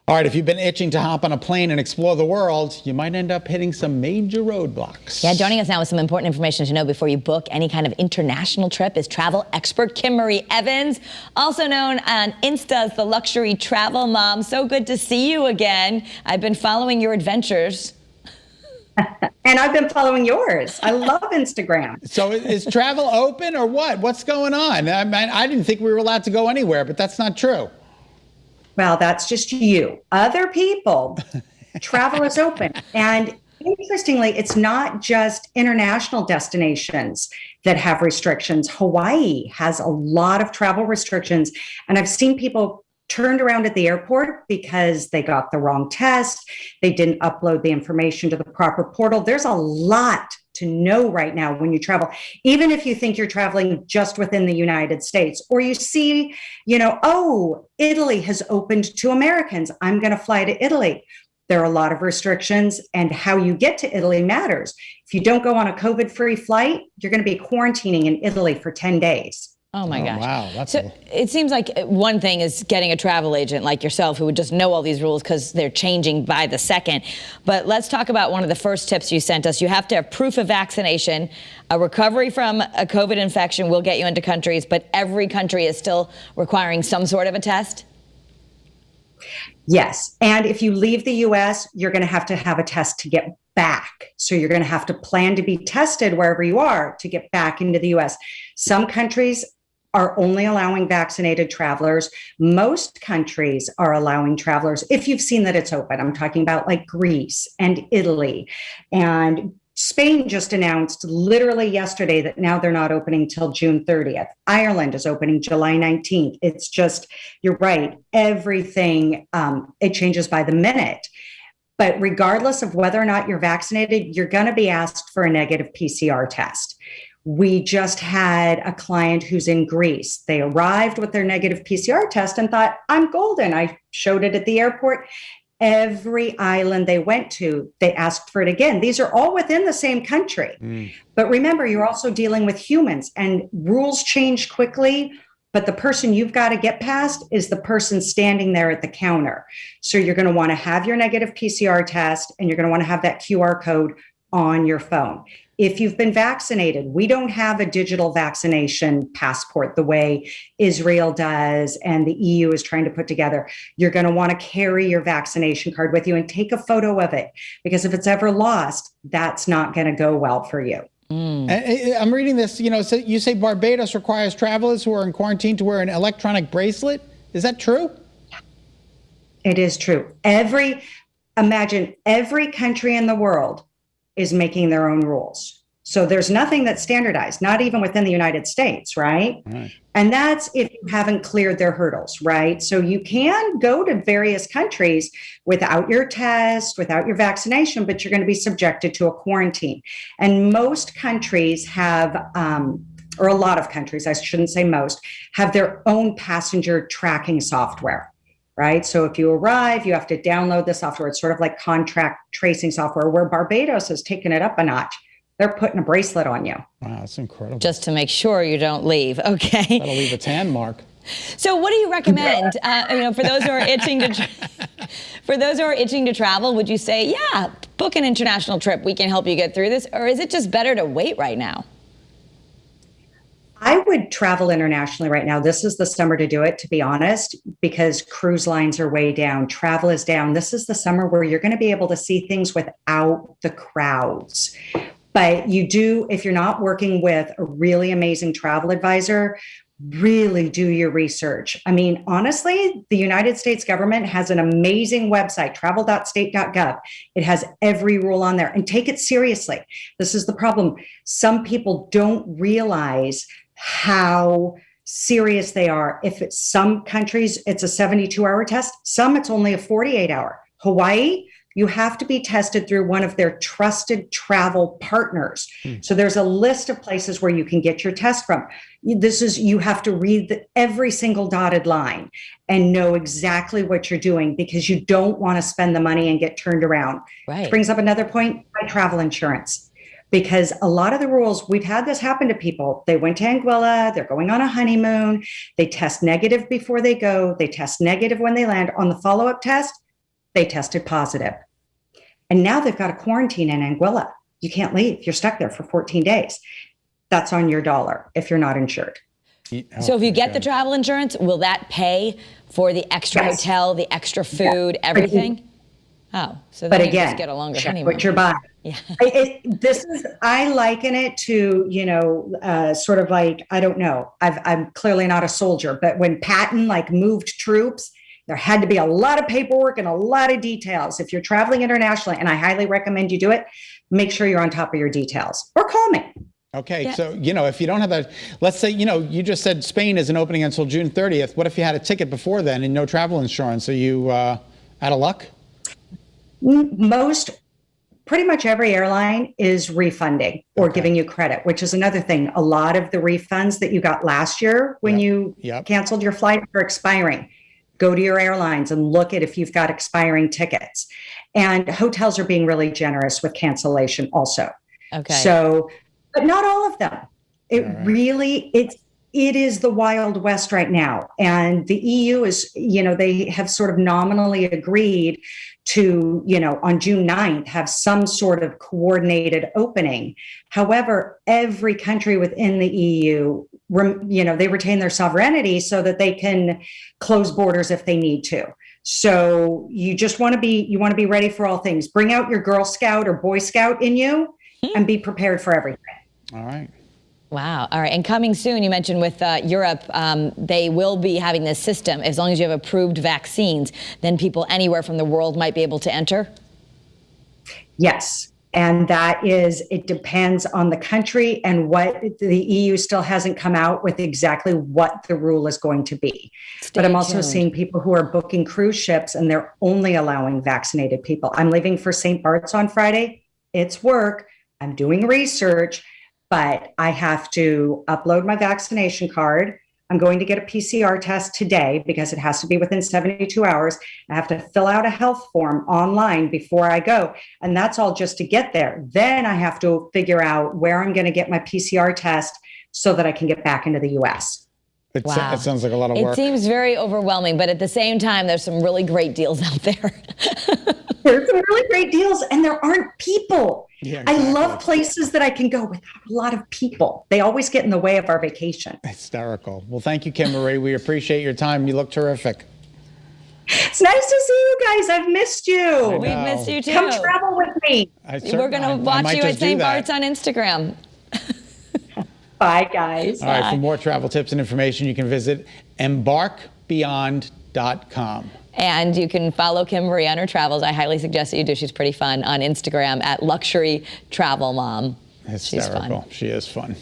All right, if you've been itching to hop on a plane and explore the world, you might end up hitting some major roadblocks. Yeah, joining us now with some important information to know before you book any kind of international trip is travel expert Kimrie Evans, also known on Insta as the Luxury Travel Mom. So good to see you again. I've been following your adventures. And I've been following yours. I love Instagram. So is travel open or what? What's going on? I didn't think we were allowed to go anywhere, but that's not true. Well, that's just you. Other people, travel is open. And interestingly, it's not just international destinations that have restrictions. Hawaii has a lot of travel restrictions. And I've seen people turned around at the airport because they got the wrong test. They didn't upload the information to the proper portal. There's a lot to know right now when you travel, even if you think you're traveling just within the United States, or you see, oh, Italy has opened to Americans. I'm going to fly to Italy. There are a lot of restrictions, and how you get to Italy matters. If you don't go on a COVID-free flight, you're going to be quarantining in Italy for 10 days. Oh my gosh. Wow. So it seems like one thing is getting a travel agent like yourself who would just know all these rules because they're changing by the second. But let's talk about one of the first tips you sent us. You have to have proof of vaccination. A recovery from a COVID infection will get you into countries, but every country is still requiring some sort of a test? Yes. And if you leave the US, you're going to have a test to get back. So you're going to have to plan to be tested wherever you are to get back into the US. Some countries are only allowing vaccinated travelers. Most countries are allowing travelers, if you've seen that it's open. I'm talking about like Greece and Italy. And Spain just announced literally yesterday that now they're not opening till June 30th. Ireland is opening July 19th. It's just, you're right, everything, it changes by the minute. But regardless of whether or not you're vaccinated, you're going to be asked for a negative PCR test. We just had a client who's in Greece. They arrived with their negative PCR test and thought, I'm golden. I showed it at the airport. Every island they went to, they asked for it again. These are all within the same country. But remember, you're also dealing with humans, and rules change quickly. But the person you've got to get past is the person standing there at the counter. So you're going to want to have your negative PCR test, and you're going to want to have that QR code on your phone. If you've been vaccinated, we don't have a digital vaccination passport the way Israel does and the EU is trying to put together. You're going to want to carry your vaccination card with you and take a photo of it, because if it's ever lost, that's not going to go well for you. I'm reading this, so you say Barbados requires travelers who are in quarantine to wear an electronic bracelet. Is that true? It is true. Imagine every country in the world is making their own rules. So there's nothing that's standardized, not even within the United States, right? And that's if you haven't cleared their hurdles, right? So you can go to various countries without your test, without your vaccination, but you're going to be subjected to a quarantine. And most countries have, or a lot of countries, I shouldn't say most, have their own passenger tracking software. Right. So if you arrive, you have to download the software. It's sort of like contract tracing software, where Barbados has taken it up a notch. They're putting a bracelet on you. Wow, that's incredible. Just to make sure you don't leave. Okay. That'll leave a tan mark. So what do you recommend? For those who are itching to travel, would you say, yeah, book an international trip. We can help you get through this. Or is it just better to wait right now? I would travel internationally right now. This is the summer to do it, to be honest, because cruise lines are way down. Travel is down. This is the summer where you're going to be able to see things without the crowds. But you do, if you're not working with a really amazing travel advisor, really do your research. I mean, honestly, the United States government has an amazing website, travel.state.gov. It has every rule on there, and take it seriously. This is the problem. Some people don't realize how serious they are. If it's some countries, it's a 72-hour test. Some, it's only a 48-hour. Hawaii, you have to be tested through one of their trusted travel partners. So there's a list of places where you can get your test from. You have to read every single dotted line and know exactly what you're doing, because you don't want to spend the money and get turned around. Right. Which brings up another point, buy travel insurance. Because a lot of the rules, we've had this happen to people. They went to Anguilla, they're going on a honeymoon, they test negative before they go, they test negative when they land. On the follow-up test, they tested positive. And now they've got a quarantine in Anguilla. You can't leave. You're stuck there for 14 days. That's on your dollar if you're not insured. So if you get the travel insurance, will that pay for the extra hotel, the extra food, everything? Oh, so then But you again, just get a longer check honeymoon. what you're buying. Yeah. I liken it to, sort of like, I don't know, I'm clearly not a soldier, but when Patton like moved troops, there had to be a lot of paperwork and a lot of details. If you're traveling internationally, and I highly recommend you do it, make sure you're on top of your details or call me. Okay, Yeah. so, if you don't have that, let's say, you just said Spain isn't opening until June 30th. What if you had a ticket before then and no travel insurance? Are you out of luck? Pretty much every airline is refunding or giving you credit, which is another thing. A lot of the refunds that you got last year when you canceled your flight are expiring. Go to your airlines and look at if you've got expiring tickets. And hotels are being really generous with cancellation also. Okay. So, but not all of them. It is the Wild West right now. And the EU is, they have sort of nominally agreed to, on June 9th, have some sort of coordinated opening. However, every country within the EU, they retain their sovereignty so that they can close borders if they need to. So you just want to be ready for all things. Bring out your Girl Scout or Boy Scout in you and be prepared for everything. All right. Wow. All right. And coming soon, you mentioned with Europe, they will be having this system. As long as you have approved vaccines, then people anywhere from the world might be able to enter? Yes. And it depends on the country and what the EU still hasn't come out with exactly what the rule is going to be. But I'm also seeing people who are booking cruise ships and they're only allowing vaccinated people. I'm leaving for St. Bart's on Friday. It's work. I'm doing research. But I have to upload my vaccination card. I'm going to get a PCR test today because it has to be within 72 hours. I have to fill out a health form online before I go. And that's all just to get there. Then I have to figure out where I'm going to get my PCR test so that I can get back into the US. Wow. It sounds like a lot of work. It seems very overwhelming, but at the same time, there's some really great deals out there. There's some really great deals, and there aren't people. Yeah, exactly. I love places that I can go without a lot of people. They always get in the way of our vacation. Hysterical. Well, thank you, Kimrie. We appreciate your time. You look terrific. It's nice to see you guys. I've missed you. We've missed you too. Come travel with me. We're going to watch you at St. Bart's on Instagram. Bye, guys. All right, for more travel tips and information, you can visit embarkbeyond.com. And you can follow Kimrie on her travels. I highly suggest that you do. She's pretty fun on Instagram at Luxury Travel Mom. Hysterical. She's fun. She is fun.